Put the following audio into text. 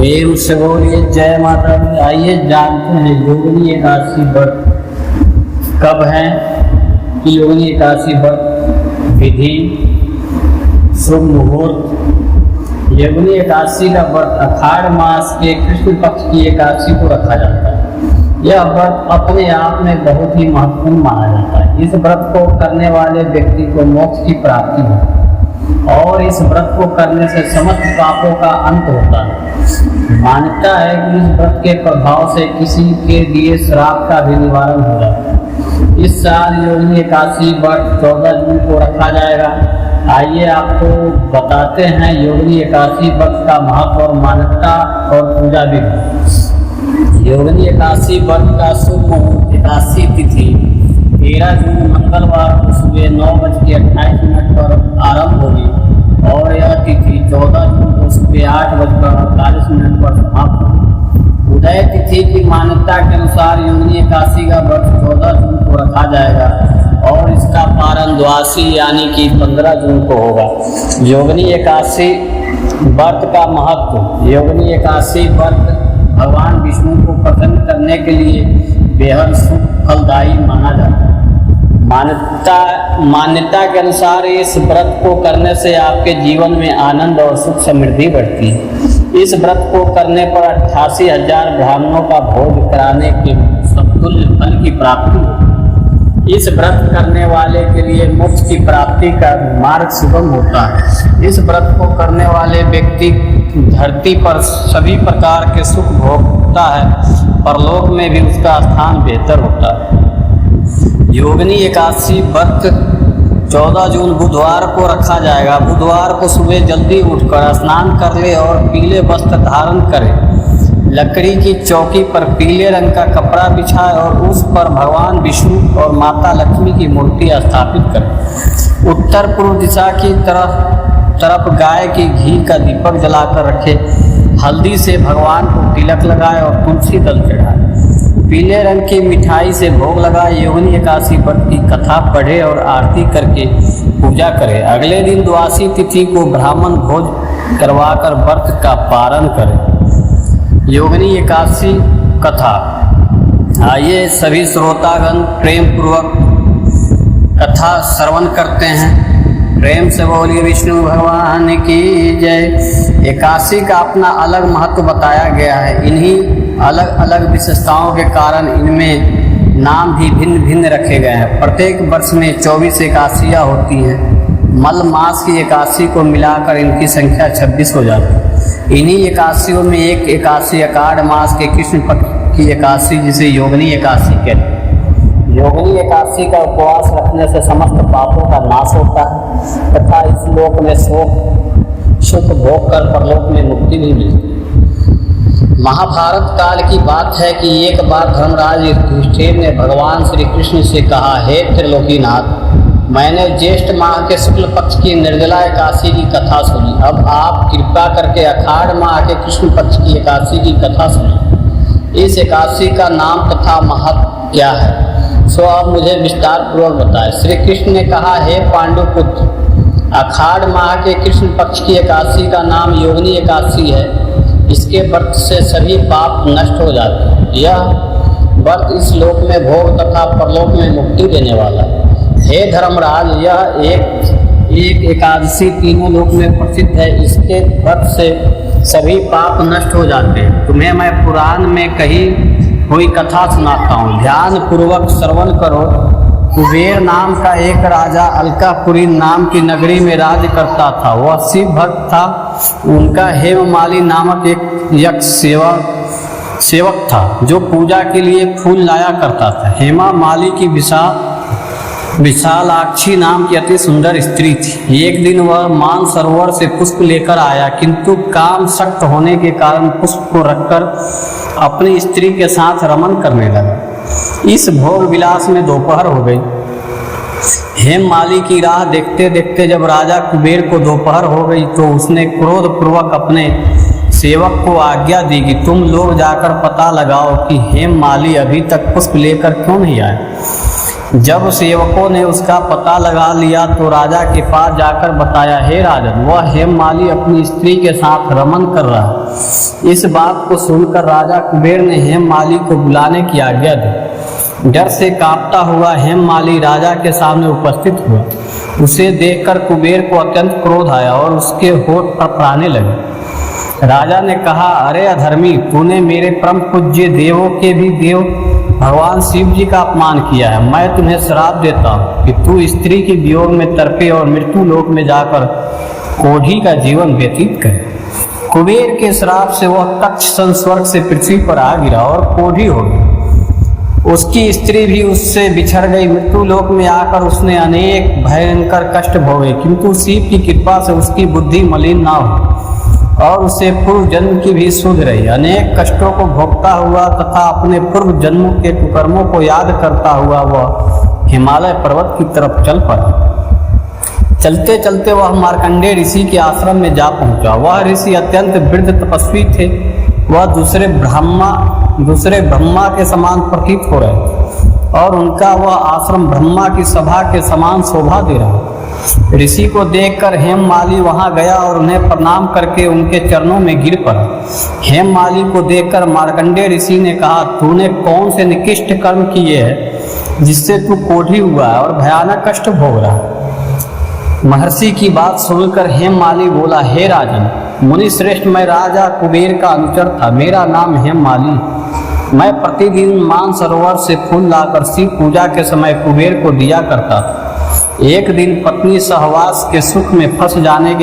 प्रेम से बोलिए जय माता दी। आइए जानते हैं योगिनी एकादशी व्रत कब है कि योगिनी एकादशी व्रत विधि, शुभ मुहूर्त। योगिनी एकादशी का व्रत आषाढ़ मास के कृष्ण पक्ष की एकादशी को रखा जाता है। यह व्रत अपने आप में बहुत ही महत्वपूर्ण माना जाता है। इस व्रत को करने वाले व्यक्ति को मोक्ष की प्राप्ति होती है और इस व्रत को करने से समस्त पापों का अंत होता है। मान्यता है कि इस व्रत के प्रभाव से किसी के लिए श्राप का भी निवारण हो जाता है। इस साल योगिनी एकादशी व्रत 14 जून को रखा जाएगा। आइए आपको बताते हैं योगिनी एकादशी व्रत का महत्व और मान्यता और पूजा विधि। योगिनी एकादशी व्रत का शुभ मुहूर्त एकादशी तिथि 13 जून मंगलवार को सुबह 9:28 पर आरंभ होगी और यह तिथि 14 जून को सुबह 8:48 पर समाप्त होगी। उदय तिथि की मान्यता के अनुसार योगिनी एकादशी का व्रत 14 जून को रखा जाएगा और इसका पारण द्वादशी यानी कि 15 जून को होगा। योगिनी एकादशी व्रत का महत्व। योगिनी एकादशी व्रत भगवान विष्णु को प्रसन्न करने के लिए बेहद शुभ फलदायी माना जाता है। मान्यता के अनुसार इस व्रत को करने से आपके जीवन में आनंद और सुख समृद्धि बढ़ती है। इस व्रत को करने पर 88,000 ब्राह्मणों का भोज कराने के समतुल्य फल की प्राप्ति होती है। इस व्रत करने वाले के लिए मोक्ष की प्राप्ति का मार्ग सुगम होता है। इस व्रत को करने वाले व्यक्ति धरती पर सभी प्रकार के सुख भोगता है, परलोक में भी उसका स्थान बेहतर होता है। योगिनी एकादशी व्रत 14 जून बुधवार को रखा जाएगा। बुधवार को सुबह जल्दी उठकर स्नान कर ले और पीले वस्त्र धारण करें। लकड़ी की चौकी पर पीले रंग का कपड़ा बिछाए और उस पर भगवान विष्णु और माता लक्ष्मी की मूर्ति स्थापित करें। उत्तर पूर्व दिशा की तरफ गाय की घी का दीपक जलाकर रखे। हल्दी से भगवान को तिलक लगाए और तुलसी दल चढ़ाए। पीले रंग की मिठाई से भोग लगाए। योगिनी एकादशी व्रत की कथा पढ़े और आरती करके पूजा करे। अगले दिन द्वादशी तिथि को ब्राह्मण भोज करवाकर व्रत का पारण करें। योगिनी एकादशी कथा। आइए सभी श्रोतागण प्रेम पूर्वक कथा श्रवण करते हैं। प्रेम से बोलिए विष्णु भगवान की जय। एकादशी का अपना अलग महत्व बताया गया है। इन्हीं अलग अलग विशेषताओं के कारण इनमें नाम भी भिन्न भिन्न रखे गए हैं। प्रत्येक वर्ष में 24 एकादशियाँ होती हैं। मल मास की एकादशी को मिलाकर इनकी संख्या 26 हो जाती है। इन्हीं एकादशियों में एक एकादशी आषाढ़ मास के कृष्ण पक्ष की एकादशी जिसे योगिनी एकादशी कहते हैं। योगिनी एकादशी का उपवास रखने से समस्त पापों का नाश होता है तथा इस लोक में सुख भोग कर परलोक में मुक्ति भी मिलती है। महाभारत काल की बात है कि एक बार धर्मराज युधिष्ठिर ने भगवान श्री कृष्ण से कहा, हे त्रिलोकीनाथ, मैंने ज्येष्ठ माह के शुक्ल पक्ष की निर्जला एकादशी की कथा सुनी। अब आप कृपा करके आषाढ़ माह के कृष्ण पक्ष की एकादशी की कथा सुनी। इस एकादशी का नाम तथा महत्व क्या है, सो आप मुझे विस्तार पूर्वक बताएं। श्री कृष्ण ने कहा, हे पांडुपुत्र, आषाढ़ माह के कृष्ण पक्ष की एकादशी का नाम योगिनी एकादशी है। इसके व्रत से सभी पाप नष्ट हो जाते हैं। यह व्रत इस लोक में भोग तथा परलोक में मुक्ति देने वाला है। हे धर्मराज, यह एक एकादशी तीनों लोक में प्रसिद्ध है। इसके व्रत से सभी पाप नष्ट हो जाते हैं। तुम्हें मैं पुराण में कही हुई कथा सुनाता हूँ, ध्यान पूर्वक श्रवण करो। कुबेर नाम का एक राजा अलकापुरी नाम की नगरी में राज्य करता था। वह शिव भक्त था। उनका हेममाली नामक एक यक्ष सेवक था जो पूजा के लिए फूल लाया करता था। हेमामाली की विशालाक्षी नाम की अति सुंदर स्त्री थी। एक दिन वह मानसरोवर से पुष्प लेकर आया, किंतु काम सख्त होने के कारण पुष्प को रखकर अपनी स्त्री के साथ रमन करने लगा। इस भोग विलास में दोपहर हो गई। हेममाली की राह देखते देखते जब राजा कुबेर को दोपहर हो गई तो उसने क्रोध पूर्वक अपने सेवक को आज्ञा दी कि तुम लोग जाकर पता लगाओ कि हेममाली अभी तक पुष्प लेकर क्यों नहीं आए। जब सेवकों ने उसका पता लगा लिया तो राजा के पास जाकर बताया, हे राजन, वह हेममाली अपनी स्त्री के साथ रमन कर रहा है। इस बात को सुनकर राजा कुबेर ने हेममाली को बुलाने की आज्ञा दी। डर से कांपता हुआ हेममाली राजा के सामने उपस्थित हुआ। उसे देखकर कुबेर को अत्यंत क्रोध आया और उसके होठ फड़फड़ाने लगे। राजा ने कहा, अरे अधर्मी, तूने मेरे परम पूज्य देवों के भी देव भगवान शिव जी का अपमान किया है। मैं तुम्हें श्राप देता हूँ कि तू स्त्री के वियोग में तड़पे और मृत्यु लोक में जाकर कोढ़ी का जीवन व्यतीत करे। कुबेर के श्राप से वह कच्छ संस्वर्ग से पृथ्वी पर आ गिरा और कोढ़ी हो गई। उसकी स्त्री भी उससे बिछड़ गई। मृत्यु लोक में आकर उसने अनेक भयंकर कष्ट भोगे, किंतु शिव की कृपा से उसकी बुद्धि मलिन ना हो और उसे पूर्व जन्म की भी सुध रही। अनेक कष्टों को भोगता हुआ तथा अपने पूर्व जन्मों के कुकर्मों को याद करता हुआ वह हिमालय पर्वत की तरफ चल पड़ा। चलते चलते वह मार्कंडेय ऋषि के आश्रम में जा पहुंचा। वह ऋषि अत्यंत वृद्ध तपस्वी थे। वह दूसरे ब्रह्मा के समान प्रतीत हो रहे थे और उनका वह आश्रम ब्रह्मा की सभा के समान शोभा दे रहा। ऋषि को देखकर हेममाली वहां गया और उन्हें प्रणाम करके उनके चरणों में गिर पड़ा। हेममाली को देखकर मार्कंडेय ऋषि ने कहा, तूने कौन से निकृष्ट कर्म किए हैं जिससे तू कोढ़ी हुआ है और भयानक कष्ट भोग रहा है। महर्षि की बात सुनकर हेममाली बोला, हे राजन, मुनि श्रेष्ठ, मैं राजा कुबेर का अनुचर था। मेरा नाम हेममाली। मैं प्रतिदिन मानसरोवर से फूल लाकर शिव पूजा के समय कुबेर को दिया करता था। एक दिन पत्नी सहवास के सुख में फंस जाने के